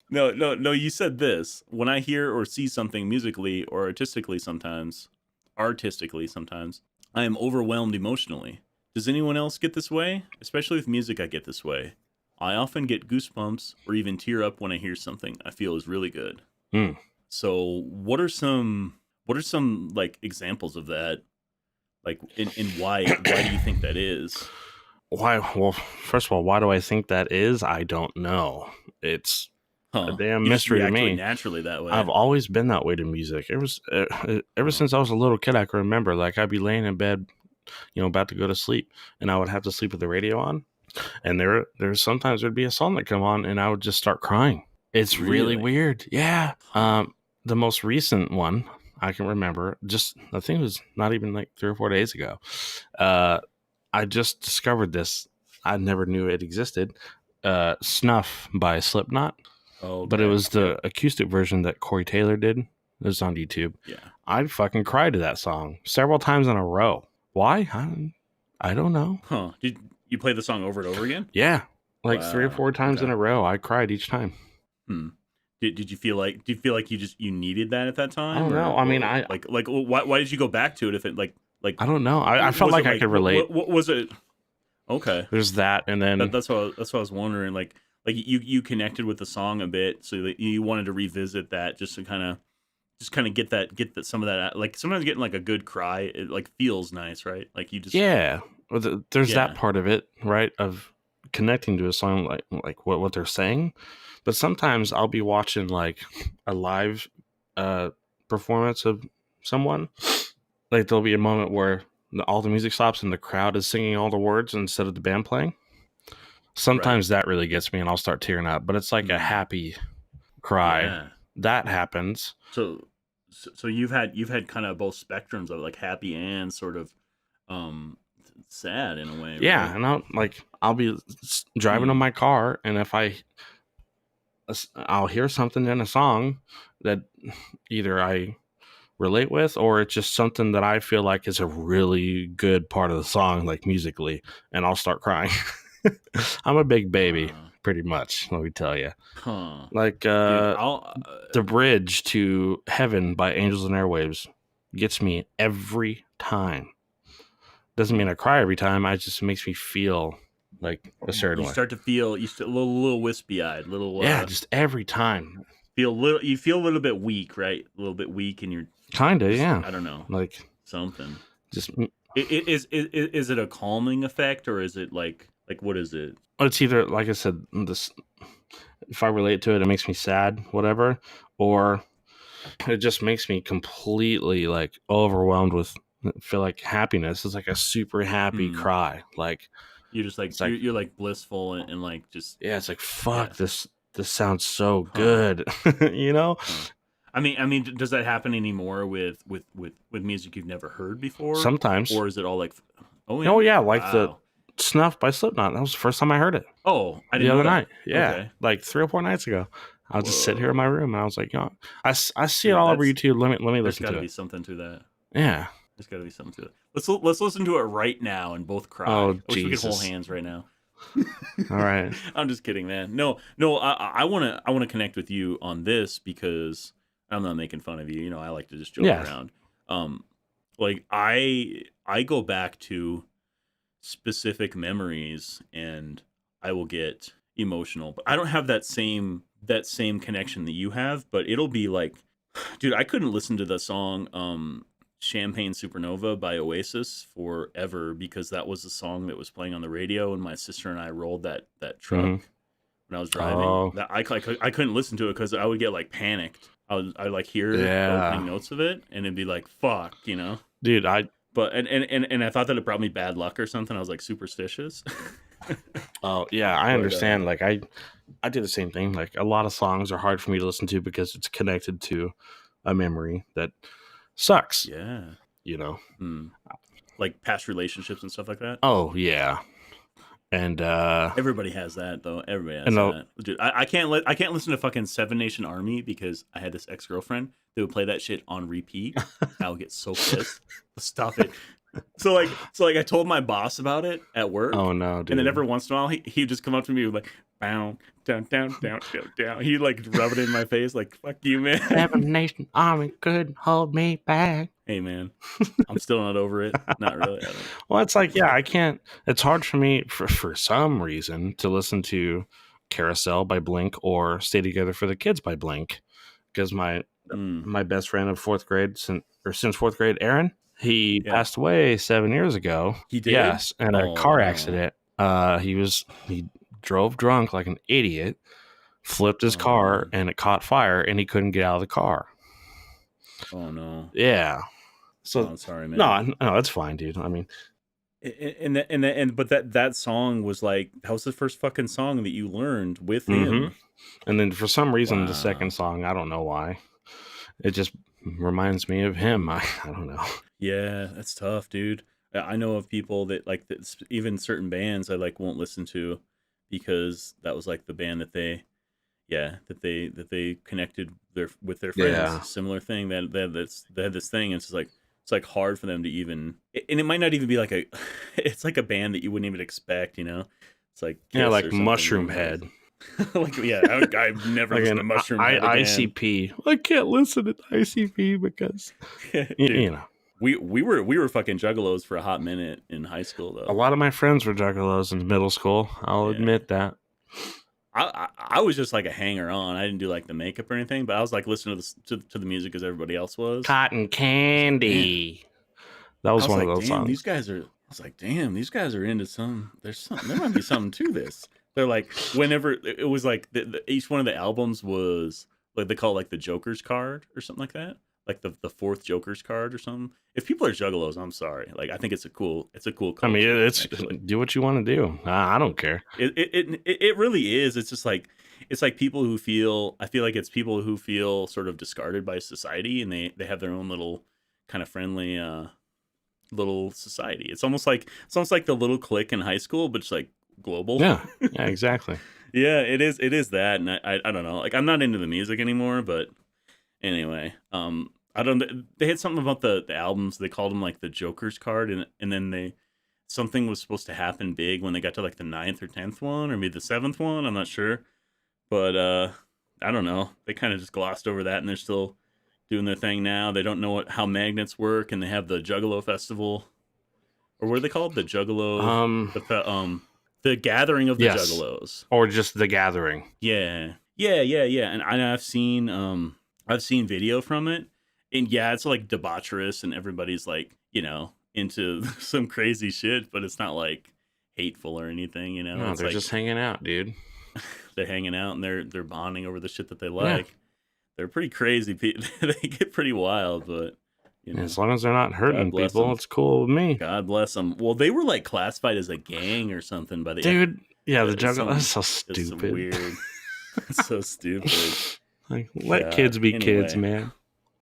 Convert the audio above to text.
No. You said this. When I hear or see something musically or artistically sometimes, I am overwhelmed emotionally. Does anyone else get this way? Especially with music, I get this way. I often get goosebumps or even tear up when I hear something I feel is really good. Mm. So, what are some like examples of that? Like, and why do you think that is? Why? Well, first of all, why do I think that is? I don't know. It's a damn You just mystery to react me. naturally that way. I've always been that way to music. It was ever since I was a little kid. I can remember, like, I'd be laying in bed, about to go to sleep, and I would have to sleep with the radio on. And there's sometimes there'd be a song that come on, and I would just start crying. It's really weird. Yeah. The most recent one I can remember, I think it was not even like 3 or 4 days ago. I just discovered this. I never knew it existed. Snuff by Slipknot. Oh, okay. But it was the acoustic version that Corey Taylor did. It was on YouTube. Yeah. I fucking cried to that song several times in a row. Why? I don't know. Huh. Did you play the song over and over again? Yeah. Like 3 or 4 times in a row. I cried each time. Did you feel like you needed that at that time? I don't know. I mean, why did you go back to it if it like I don't know. I felt like I could relate. What was it? Okay. There's that, and then that's what I was wondering. Like you connected with the song a bit, so that you wanted to revisit that just to kind of get that some of that. Like sometimes getting like a good cry, it like feels nice, right? Like you just there's that part of it, right? Of connecting to a song, like what they're saying. But sometimes I'll be watching like a live performance of someone. Like there'll be a moment where all the music stops and the crowd is singing all the words instead of the band playing. Sometimes that really gets me and I'll start tearing up, but it's like a happy cry. Yeah. That happens. So you've had kind of both spectrums of like happy and sort of sad in a way. Yeah, right? And I'll be driving in my car, and if I'll hear something in a song that either I relate with, or it's just something that I feel like is a really good part of the song, like musically, and I'll start crying. I'm a big baby, pretty much, let me tell you. Like the bridge to Heaven by Angels and Airwaves gets me every time. Doesn't mean I cry every time. It just makes me feel like a certain way. You start to feel a little wispy-eyed, just every time. You feel a little bit weak, right? A little bit weak, and you're kinda, yeah. I don't know, like something. Just is it a calming effect, or is it like what is it? It's either, like I said, this. If I relate to it, it makes me sad, whatever, or it just makes me completely like overwhelmed with. Feel like happiness. It's like a super happy cry. Like you're just like you're like blissful and like just it's like fuck this sounds so good. You know. I mean, does that happen anymore with music you've never heard before? Sometimes, or is it all like the Snuff by Slipknot. That was the first time I heard it. Oh, I didn't know the other that. night. Yeah, like 3 or 4 nights ago. I was just sitting here in my room and I was like, I see it all over YouTube. Let me listen to it. There's got to be something to that. Yeah. There's got to be something to it. Let's listen to it right now and both cry. Oh, I wish we could hold hands right now. All right. I'm just kidding, man. No. I want to connect with you on this because I'm not making fun of you. You know, I like to just joke around. Like I go back to specific memories and I will get emotional, but I don't have that same connection that you have. But it'll be like, dude, I couldn't listen to the song Champagne Supernova by Oasis forever because that was the song that was playing on the radio, and my sister and I rolled that truck when I was driving. That I couldn't listen to it because I would get like panicked. I like hear the opening notes of it, and it'd be like, "Fuck," you know, dude. And I thought that it brought me bad luck or something. I was like superstitious. Oh yeah, I understand. Like I do the same thing. Like a lot of songs are hard for me to listen to because it's connected to a memory that sucks. Yeah. You know? Like past relationships and stuff like that? Oh, yeah. And everybody has that though. Everybody has that. Dude, I can't listen to fucking Seven Nation Army because I had this ex-girlfriend that would play that shit on repeat. I would get so pissed. Stop it. So I told my boss about it at work. Oh no, dude. And then every once in a while he'd just come up to me with like, bow, down, down, down, down, down. He'd like rub it in my face like, fuck you, man. 7 Nation Army couldn't hold me back. Hey man, I'm still not over it. Not really. Well, it's like, yeah, I can't. It's hard for me for some reason to listen to Carousel by Blink or Stay Together for the Kids by Blink, because my best friend of fourth grade since fourth grade, Aaron, he passed away 7 years ago. He did? Yes, in a car accident. He drove drunk like an idiot, flipped his car, and it caught fire, and he couldn't get out of the car. Oh no. Yeah. So I'm sorry, man. No, that's fine, dude. I mean, but that song was like, that was the first fucking song that you learned with him. And then for some reason, the second song, I don't know why, it just reminds me of him. I don't know. Yeah, that's tough, dude. I know of people that like even certain bands I like won't listen to because that was like the band that they connected with their friends. Yeah. Similar thing that they had this thing. And it's like hard for them to even, and it might not even be like it's like a band that you wouldn't even expect, you know? It's like like Mushroom Head. Like I've never like listened to Mushroom Head again. ICP. I can't listen to ICP because you know. We were fucking juggalos for a hot minute in high school though. A lot of my friends were juggalos in middle school. I'll admit that. I was just like a hanger on. I didn't do like the makeup or anything, but I was like listening to the music as everybody else was. Cotton Candy. That was one of those songs. These guys are. I was like, damn, these guys are into some. There's something. There might be something to this. They're like, whenever it was like each one of the albums was like they call it like the Joker's card or something like that. Like the fourth Joker's card or something. If people are juggalos, I'm sorry. Like I think it's a cool culture, I mean, it's do what you want to do. I don't care. It really is. It's just like it's like people who feel. I feel like it's people who feel sort of discarded by society, and they have their own little kind of friendly little society. It's almost like the little clique in high school, but it's like global. Yeah, exactly. Yeah, it is that, and I don't know. Like I'm not into the music anymore, but anyway, I don't. They had something about the albums. They called them like the Joker's card, and then something was supposed to happen big when they got to like the 9th or 10th one, or maybe the 7th one. I'm not sure, but I don't know. They kind of just glossed over that, and they're still doing their thing now. They don't know how magnets work, and they have the Juggalo Festival, or what are they called? The Juggalo, the Gathering of the Juggalos, or just the Gathering. Yeah. And I've seen video from it. And yeah, it's like debaucherous and everybody's like, you know, into some crazy shit, but it's not like hateful or anything, you know? No, it's they're like, just hanging out, dude. They're hanging out and they're bonding over the shit that they like. Yeah. They're pretty crazy. They get pretty wild, but you know, as long as they're not hurting people, them. It's cool with me. God bless them. Well, they were like classified as a gang or something by the dude. Yeah, the Juggalo. That's so stupid. It's weird. It's so stupid. Like, let kids be kids, man.